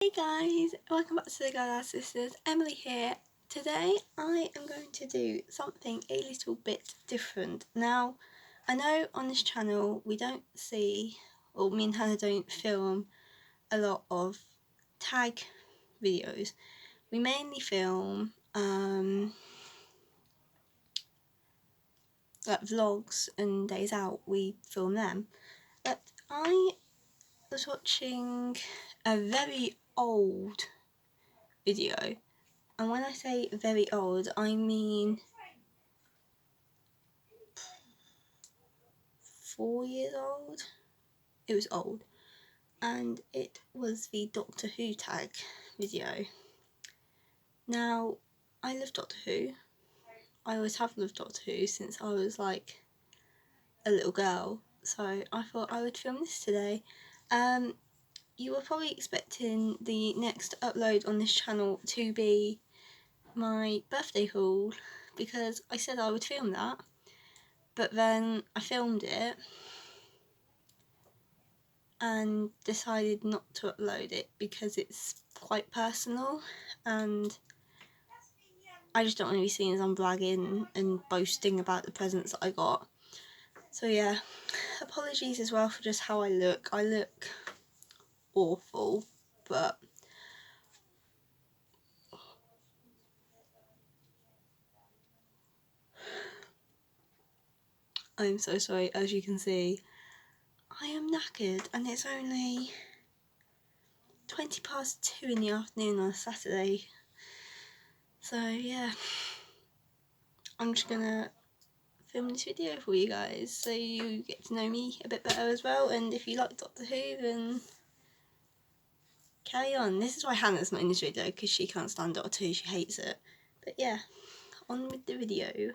Hey guys, welcome back to the Girl Sisters. Emily here. Today I am going to do something a little bit different. Now, I know on this channel we don't see, or me and Hannah don't film a lot of tag videos. We mainly film like vlogs and days out, we film them. But I was watching a very old video. And when I say very old, I mean 4 years old. It was old. And it was the Doctor Who tag video. Now, I love Doctor Who. I always have loved Doctor Who since I was like a little girl. So I thought I would film this today. You were probably expecting the next upload on this channel to be my birthday haul because I said I would film that. But then I filmed it and decided not to upload it because it's quite personal and I just don't want to be seen as I'm bragging and boasting about the presents that I got. So yeah, apologies as well for just how I look. I look awful, but I'm so sorry. As you can see, I am knackered and it's only 2 in the afternoon on a Saturday. So yeah, I'm just gonna film this video for you guys so you get to know me a bit better as well, and if you like Doctor Who then carry on. This is why Hannah's not in this video, because she can't stand Doctor Who, she hates it. But yeah, on with the video.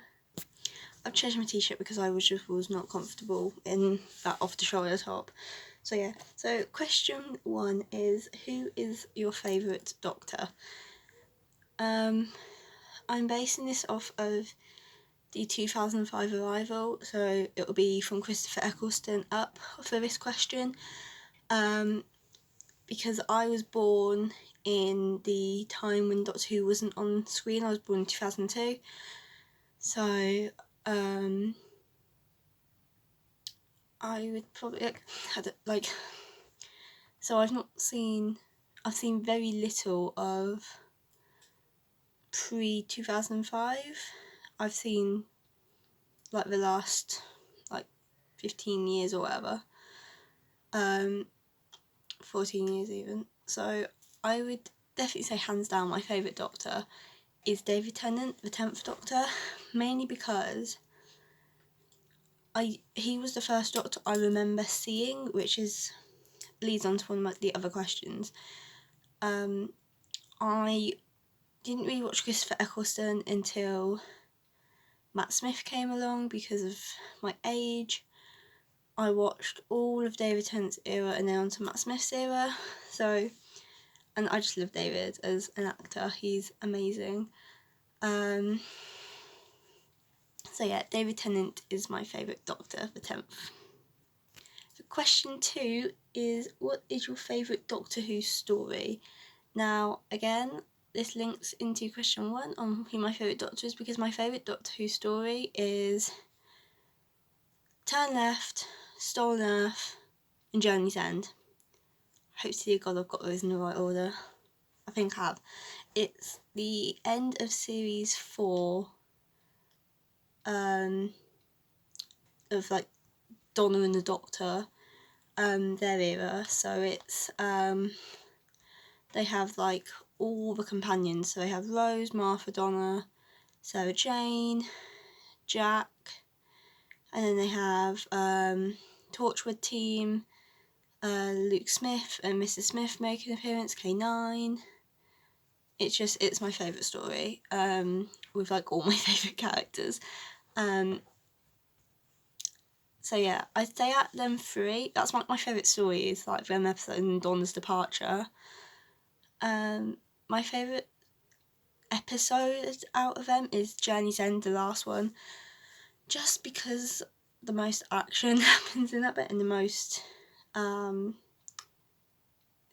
I've changed my t-shirt because I was not comfortable in that off the shoulder top. So yeah, so question 1 is, who is your favourite Doctor? I'm basing this off of the 2005 arrival, so it will be from Christopher Eccleston up for this question, because I was born in the time when Doctor Who wasn't on screen. I was born in 2002, so I would probably so I've seen very little of pre-2005. I've seen like the last like 15 years or whatever, 14 years even. So I would definitely say hands down my favourite Doctor is David Tennant, the 10th Doctor, mainly because he was the first Doctor I remember seeing, which leads on to one of the other questions. I didn't really watch Christopher Eccleston until Matt Smith came along because of my age. I watched all of David Tennant's era and then on to Matt Smith's era. So, and I just love David as an actor. He's amazing. So yeah, David Tennant is my favourite Doctor, the 10th. So question 2 is, what is your favourite Doctor Who story? Now, again, this links into question 1 on who my favourite Doctor is, because my favourite Doctor Who story is Turn Left, Stolen Earth, and Journey's End. Hopefully, God, I've got those in the right order. I think I have. It's the end of series 4 of like Donna and the Doctor, their era. So it's they have like all the companions. So they have Rose, Martha, Donna, Sarah Jane, Jack, and then they have Torchwood team, Luke Smith and Mrs. Smith make an appearance, K9. It's my favourite story, with like all my favourite characters. So yeah, I'd say at them 3, that's my favourite story, is like them episode and Donna's departure. My favourite episode out of them is Journey's End, the last one, just because the most action happens in that bit and the most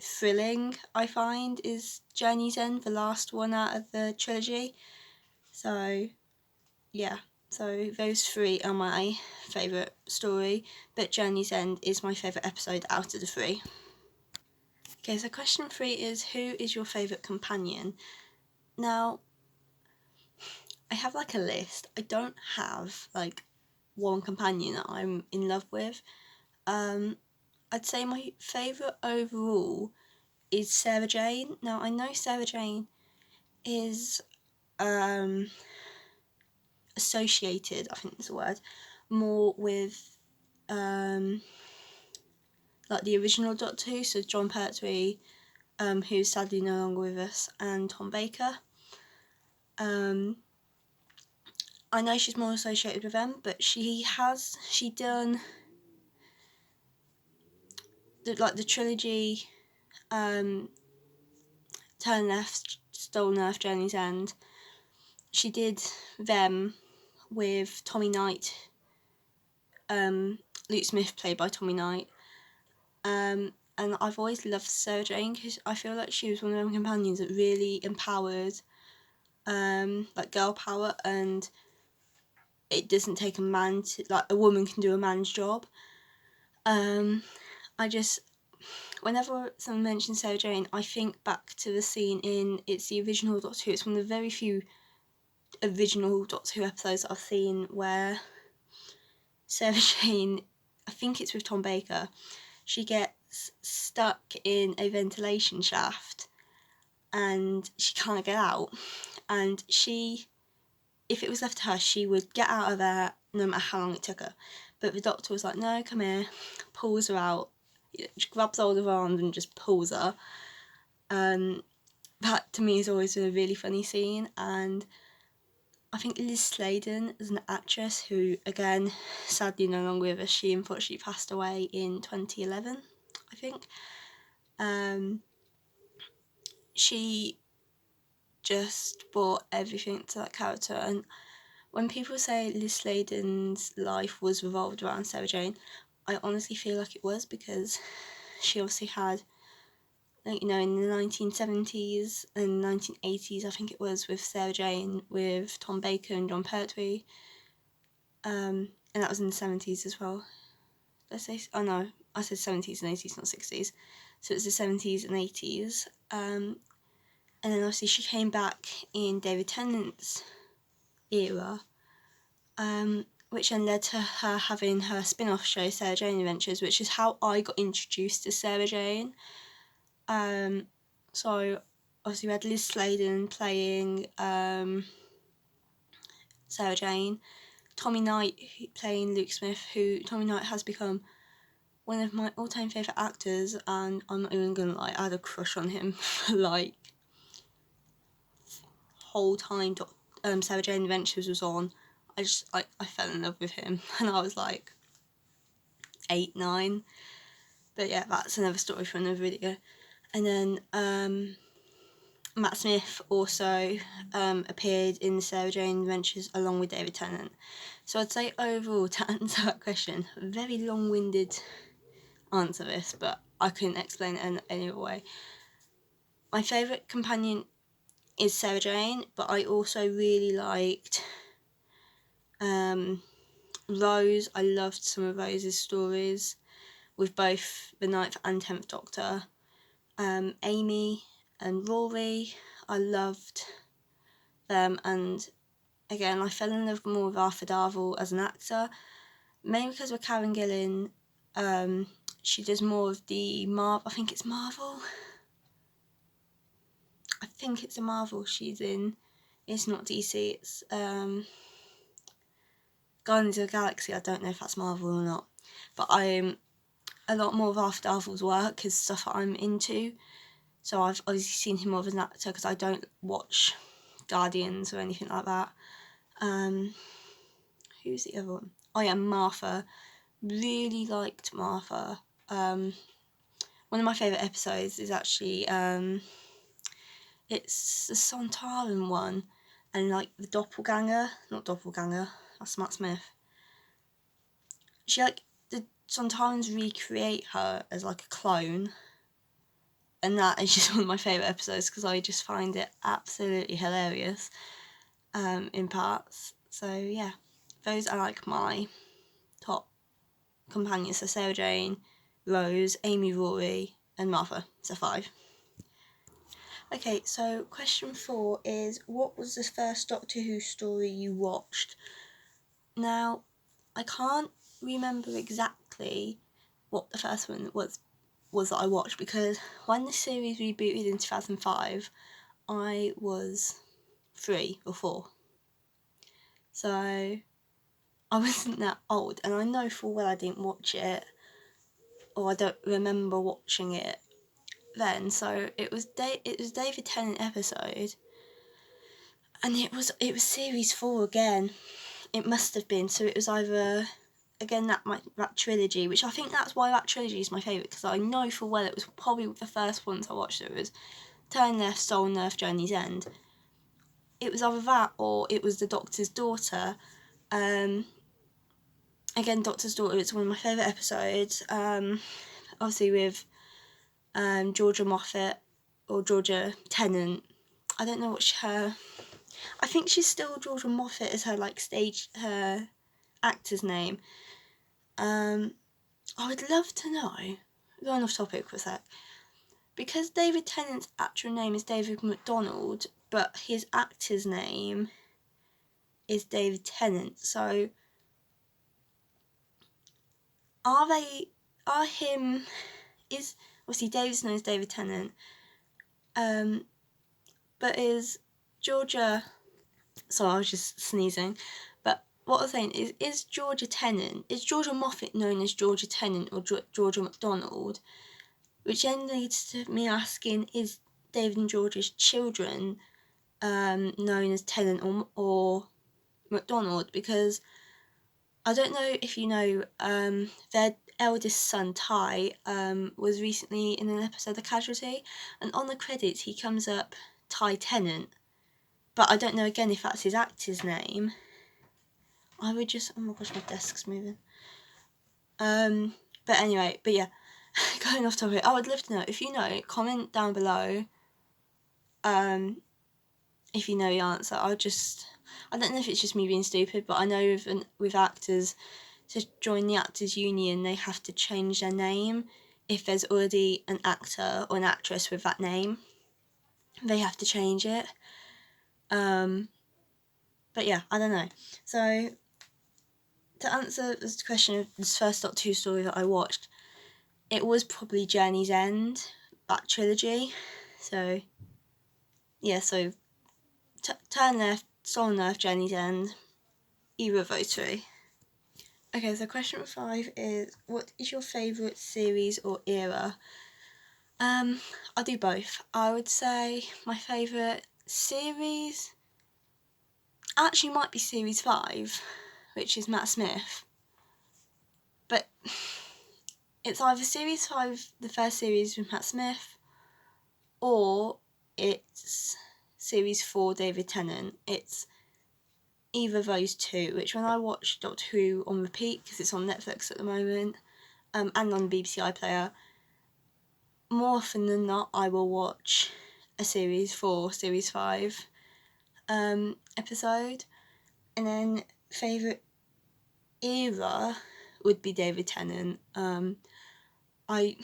thrilling, I find, is Journey's End, the last one out of the trilogy. So yeah, so those three are my favourite story, but Journey's End is my favourite episode out of the three. Okay, so question 3 is, who is your favourite companion? Now, I have like a list. I don't have like one companion that I'm in love with. I'd say my favourite overall is Sarah Jane. Now, I know Sarah Jane is associated, I think that's the word, more with like the original Doctor Who, so John Pertwee, who's sadly no longer with us, and Tom Baker. I know she's more associated with them, but she done the trilogy, Turn Left, Stolen Earth, Journey's End. She did them with Tommy Knight, Luke Smith played by Tommy Knight, and I've always loved Sarah Jane because I feel like she was one of them companions that really empowered, like girl power, and it doesn't take a man to, like, a woman can do a man's job. I just, whenever someone mentions Sarah Jane, I think back to the scene in It's the Original Doctor Who. It's one of the very few original Doctor Who episodes I've seen where Sarah Jane, I think it's with Tom Baker, she gets stuck in a ventilation shaft and she can't get out. And she, if it was left to her, she would get out of there no matter how long it took her. But the Doctor was like, no, come here, pulls her out, she grabs hold of her arms and just pulls her. That to me has always been a really funny scene. And I think Liz Sladen is an actress who, again, sadly no longer with us. She unfortunately passed away in 2011, I think. She just brought everything to that character. And when people say Liz Sladen's life was revolved around Sarah Jane, I honestly feel like it was, because she obviously had, like, you know, in the 1970s and 1980s, I think it was, with Sarah Jane, with Tom Baker and John Pertwee, and that was in the 70s as well. Let's say, oh no, I said 70s and 80s, not 60s, so it was the 70s and 80s, and then obviously she came back in David Tennant's era, which then led to her having her spin-off show, Sarah Jane Adventures, which is how I got introduced to Sarah Jane. So obviously we had Liz Sladen playing Sarah Jane, Tommy Knight playing Luke Smith, who Tommy Knight has become one of my all-time favourite actors, and I'm not even gonna lie, I had a crush on him for like whole time Sarah Jane Adventures was on. I fell in love with him and I was like 8, 9. But yeah, that's another story for another video. And then Matt Smith also appeared in the Sarah Jane Adventures along with David Tennant. So I'd say overall, to answer that question, a very long-winded answer this, but I couldn't explain it in any other way. My favourite companion is Sarah Jane, but I also really liked Rose. I loved some of Rose's stories with both the 9th and 10th Doctor. Amy and Rory, I loved them, and again I fell in love more with Arthur Darvill as an actor, mainly because with Karen Gillan, she does more of the I think it's a Marvel she's in. It's not DC, it's Guardians of the Galaxy. I don't know if that's Marvel or not, but I'm a lot more of Arthur Darvill's work is stuff that I'm into, so I've obviously seen him more as an actor because I don't watch Guardians or anything like that. Who's the other one? Oh yeah, Martha. Really liked Martha. One of my favourite episodes is actually it's the Sontaran one, and like the not doppelganger, that's Matt Smith. The Sontarans recreate her as like a clone, and that is just one of my favourite episodes because I just find it absolutely hilarious in parts. So yeah, those are like my top companions. So Sarah Jane, Rose, Amy, Rory and Martha. So 5. Okay, so question 4 is, what was the first Doctor Who story you watched? Now, I can't remember exactly what the first one was that I watched, because when the series rebooted in 2005, I was 3 or 4. So I wasn't that old, and I know full well I didn't watch it, or I don't remember watching it then. So it was David Tennant episode, and it was series 4 again. It must have been. So it was either again that trilogy, which I think that's why that trilogy is my favourite, because I know full well it was probably the first ones I watched. It was Turn Left, Stolen Earth, Journey's End. It was either that or it was The Doctor's Daughter. Again, Doctor's Daughter, it's one of my favourite episodes. Obviously with Georgia Moffat or Georgia Tennant. I don't know what I think she's still Georgia Moffat as her her actor's name. I would love to know, going off topic for a sec, because David Tennant's actual name is David MacDonald, but his actor's name is David Tennant. So is obviously David's known as David Tennant, but is Georgia, sorry I was just sneezing, but what I was saying is Georgia Moffat known as Georgia Tennant or Georgia MacDonald, which then leads to me asking, is David and Georgia's children known as Tennant or MacDonald? Because I don't know if you know, their eldest son, Ty, was recently in an episode of Casualty, and on the credits he comes up Ty Tennant, but I don't know again if that's his actor's name. Oh my gosh, my desk's moving. But anyway, yeah, going off topic, I would love to know, if you know, comment down below, if you know the answer. I don't know if it's just me being stupid, but I know with actors, to join the Actors Union, they have to change their name. If there's already an actor or an actress with that name, they have to change it. But yeah, I don't know. So, to answer this question of this first Doctor Who story that I watched, it was probably Journey's End, that trilogy. So, yeah, so Turn Left, Stolen Earth, Journey's End, either of those 3. Okay, so question 5 is, what is your favourite series or era? I'll do both. I would say my favourite series actually might be series 5, which is Matt Smith. But it's either series 5, the first series with Matt Smith, or it's series 4, David Tennant. It's either of those 2, which when I watch Doctor Who on repeat, because it's on Netflix at the moment, and on the BBC iPlayer, more often than not I will watch a series 4, series 5 episode. And then favourite era would be David Tennant. I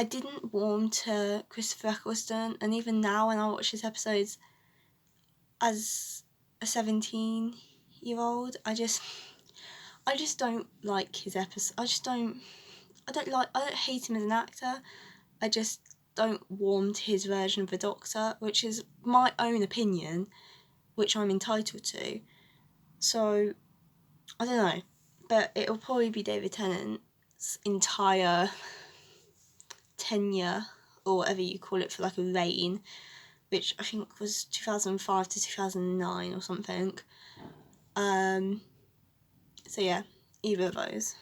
didn't warm to Christopher Eccleston, and even now when I watch his episodes as a 17-year-old, I just don't like his episodes. I don't hate him as an actor. I just don't warm to his version of the Doctor, which is my own opinion, which I'm entitled to. So, I don't know, but it'll probably be David Tennant's entire tenure, or whatever you call it, for like a reign, which I think was 2005 to 2009 or something. So yeah, either of those.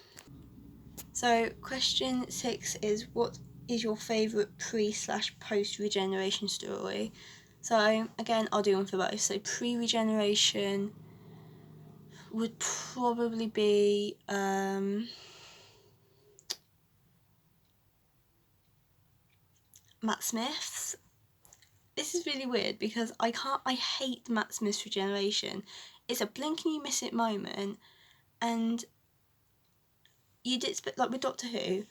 So question 6 is, what is your favourite pre/post regeneration story? So again, I'll do one for both. So pre-regeneration would probably be Matt Smith's. This is really weird because I hate Matt Smith's regeneration. It's a blink and you miss it moment, and you did, like with Doctor Who,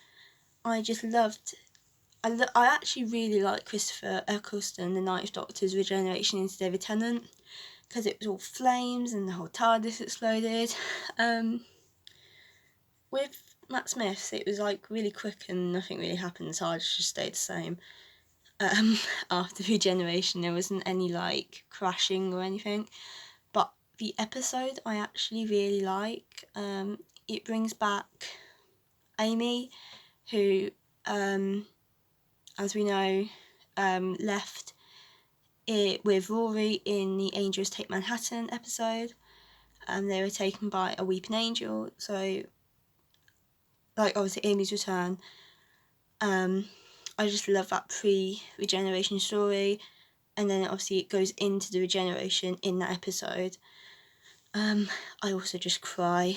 I just loved. I actually really like Christopher Eccleston, the Ninth Doctor's regeneration into David Tennant, because it was all flames and the whole TARDIS exploded. With Matt Smith's, it was like really quick and nothing really happened. The TARDIS just stayed the same. After regeneration, there wasn't any like crashing or anything, but the episode I actually really like. It brings back Amy, who as we know left it with Rory in the Angels Take Manhattan episode. They were taken by a weeping angel, so like obviously Amy's return. I just love that pre-regeneration story, and then obviously it goes into the regeneration in that episode. I also just cry.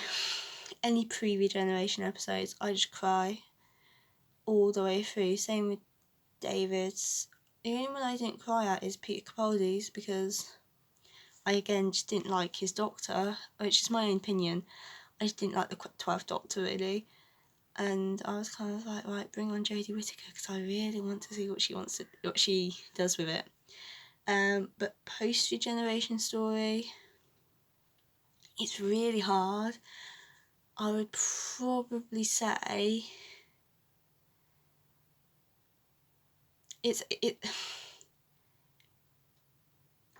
Any pre-regeneration episodes, I just cry all the way through. Same with David's. The only one I didn't cry at is Peter Capaldi's, because I again just didn't like his Doctor, which is my own opinion. I just didn't like the 12th Doctor really. And I was kind of like, right, bring on Jodie Whittaker, because I really want to see what she does with it. But post regeneration story, it's really hard. I would probably say it.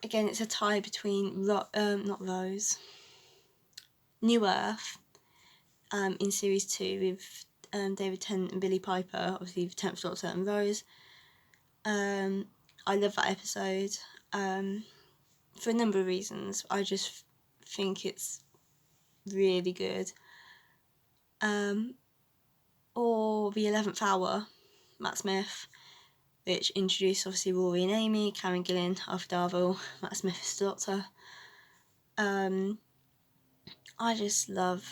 Again, it's a tie between not Rose, New Earth, in series 2 with David Tennant and Billie Piper, obviously the 10th Doctor and Rose. I love that episode for a number of reasons. I just think it's really good. Or the 11th Hour, Matt Smith, which introduced obviously Rory and Amy, Karen Gillan, Arthur Darvill, Matt Smith's Doctor. I just love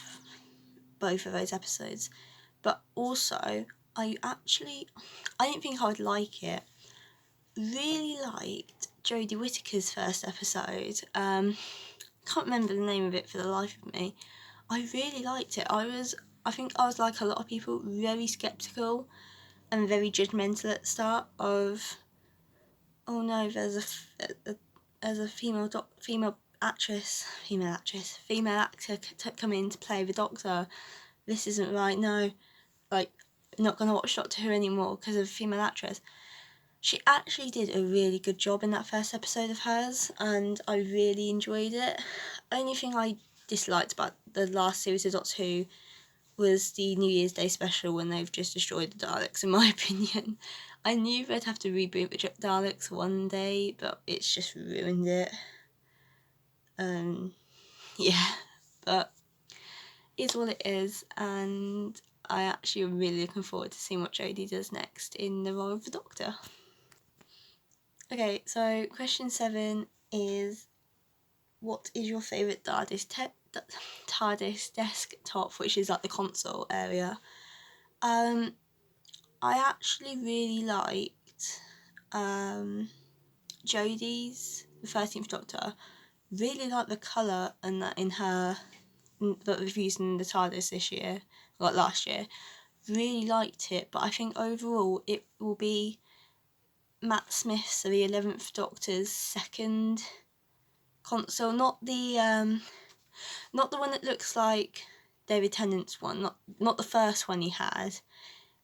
both of those episodes, but also I didn't think I would like it. Really liked Jodie Whittaker's first episode. Can't remember the name of it for the life of me. I really liked it. I think I was like a lot of people, very sceptical and very judgmental at the start of, oh no, there's a female actor come in to play the Doctor. This isn't right. No, like, not gonna watch Doctor Who anymore because of a female actress. She actually did a really good job in that first episode of hers, and I really enjoyed it. Only thing I disliked about the last series of Doctor Who was the New Year's Day special, when they've just destroyed the Daleks, in my opinion. I knew they'd have to reboot the Daleks one day, but it's just ruined it. Yeah, but it's what it is, and I actually am really looking forward to seeing what Jodie does next in the role of the Doctor. Okay, so question 7 is, what is your favourite TARDIS desktop, which is like the console area? I actually really liked Jodie's, the 13th Doctor. Really liked the colour and that in her, that they've used in the TARDIS this year, like last year. Really liked it, but I think overall it will be Matt Smith's, so the 11th Doctor's second console, not the one that looks like David Tennant's one, not the first one he had,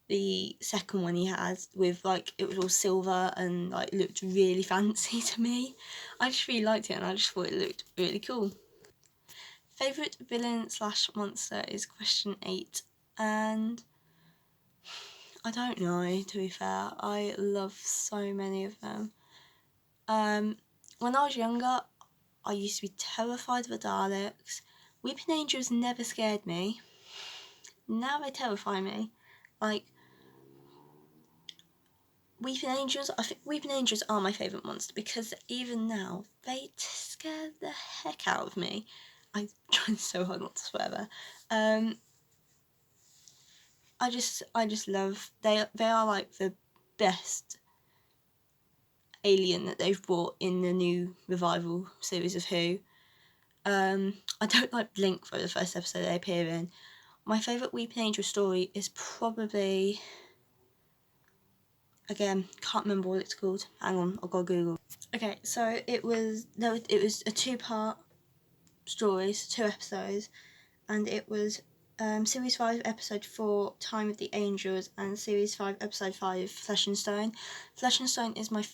the second one he had with like, it was all silver and like looked really fancy to me. I just really liked it and I just thought it looked really cool. Favourite villain / monster is question 8, and I don't know, to be fair. I love so many of them. When I was younger, I used to be terrified of the Daleks. Weeping Angels never scared me. Now they terrify me. Like, Weeping Angels, I think Weeping Angels are my favourite monster, because even now, they scare the heck out of me. I'm trying so hard not to swear there. I just love, they are like the best alien that they've brought in the new revival series of Who. I don't like Blink for the first episode they appear in. My favourite Weeping Angel story is probably, again, can't remember what it's called. Hang on, I've got to Google. Okay, so it was a 2-part story, so 2 episodes, and it was Series 5, Episode 4, Time of the Angels, and Series 5, Episode 5, Flesh and Stone. Flesh and Stone is my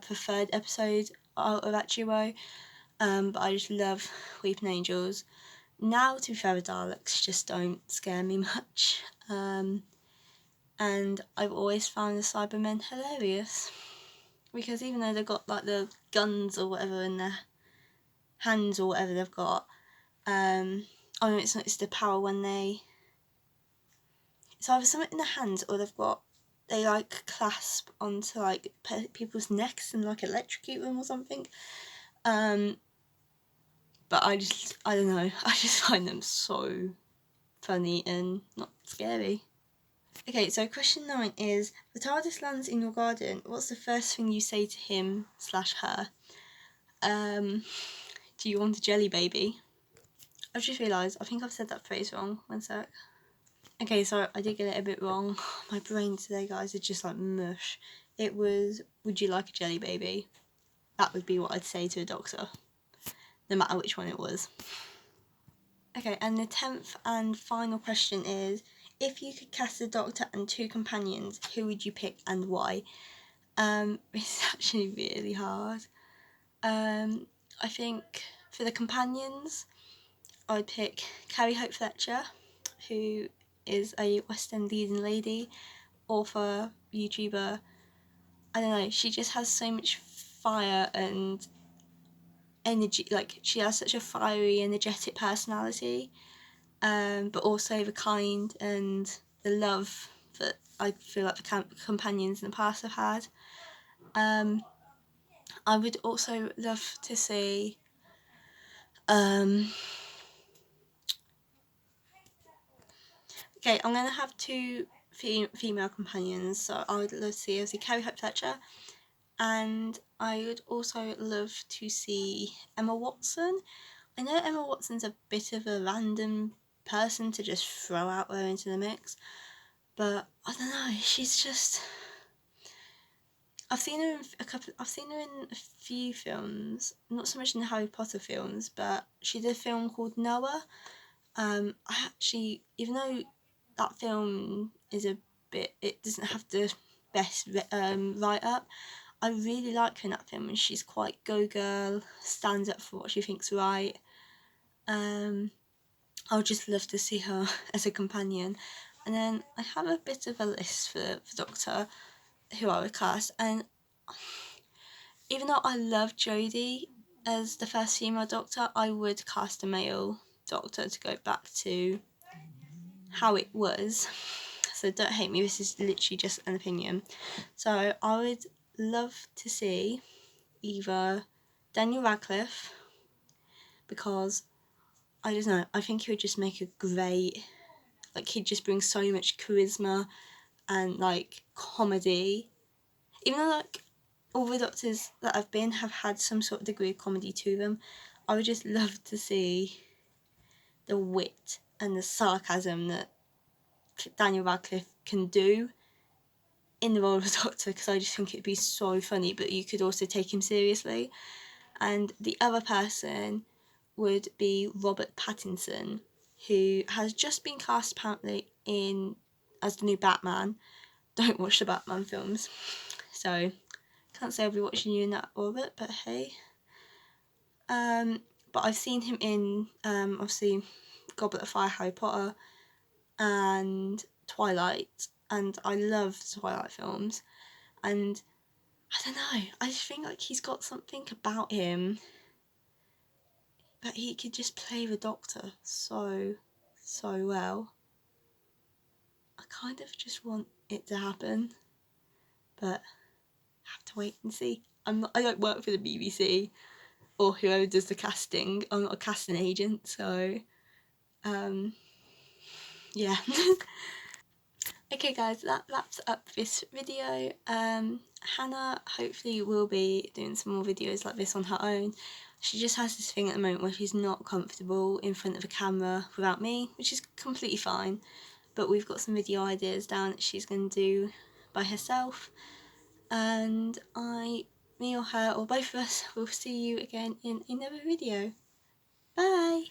preferred episode out of that duo, but I just love Weeping Angels. Now, to be fair, the Daleks just don't scare me much, and I've always found the Cybermen hilarious, because even though they've got like the guns or whatever in their hands or whatever they've got, oh no, it's not, it's the power when it's either something in their hands or they like clasp onto like people's necks and like electrocute them or something. But I don't know, I just find them so funny and not scary. Okay, so question 9 is, the TARDIS lands in your garden, what's the first thing you say to him/her? Do you want a jelly baby? I've just realised, I think I've said that phrase wrong. One sec. Okay, so I did get it a bit wrong. My brain today, guys, is just like mush. It was, would you like a jelly baby? That would be what I'd say to a doctor, no matter which one it was. Okay, and the 10th and final question is, if you could cast a doctor and 2 companions, who would you pick and why? It's actually really hard. I think for the companions, I'd pick Carrie Hope Fletcher, who is a West End leading lady, author, YouTuber. I don't know, she just has so much fire and energy, like she has such a fiery, energetic personality, but also the kind and the love that I feel like the companions in the past have had. I would also love to see okay, I'm going to have 2 female companions, so I would love to see obviously Carrie Hope Fletcher, and I would also love to see Emma Watson. I know Emma Watson's a bit of a random person to just throw out there into the mix, but I don't know, she's just, I've seen her in a few films, not so much in the Harry Potter films, but she did a film called Noah. I actually, even though that film is a bit, it doesn't have the best write up, I really like her in that film, and she's quite go girl, stands up for what she thinks right. I would just love to see her as a companion. And then I have a bit of a list for Doctor who I would cast, and even though I love Jodie as the first female Doctor, I would cast a male Doctor to go back to how it was. So don't hate me, this is literally just an opinion. So I would love to see either Daniel Radcliffe, because I don't know, I think he would just make a great, like he'd just bring so much charisma and like comedy, even though like all the Doctors that I've been have had some sort of degree of comedy to them. I would just love to see the wit and the sarcasm that Daniel Radcliffe can do in the role of a Doctor, because I just think it'd be so funny, but you could also take him seriously. And the other person would be Robert Pattinson, who has just been cast apparently as the new Batman. Don't watch the Batman films, so can't say I'll be watching you in that orbit, but hey. But I've seen him in obviously Goblet of Fire, Harry Potter, and Twilight, and I love the Twilight films, and I don't know, I just think like he's got something about him that he could just play the Doctor so well. I kind of just want it to happen, but I have to wait and see. I don't work for the BBC or whoever does the casting. I'm not a casting agent, so yeah. Okay guys, that wraps up this video. Hannah hopefully will be doing some more videos like this on her own. She just has this thing at the moment where she's not comfortable in front of a camera without me, which is completely fine. But we've got some video ideas down that she's going to do by herself. And me or her, or both of us, will see you again in another video. Bye!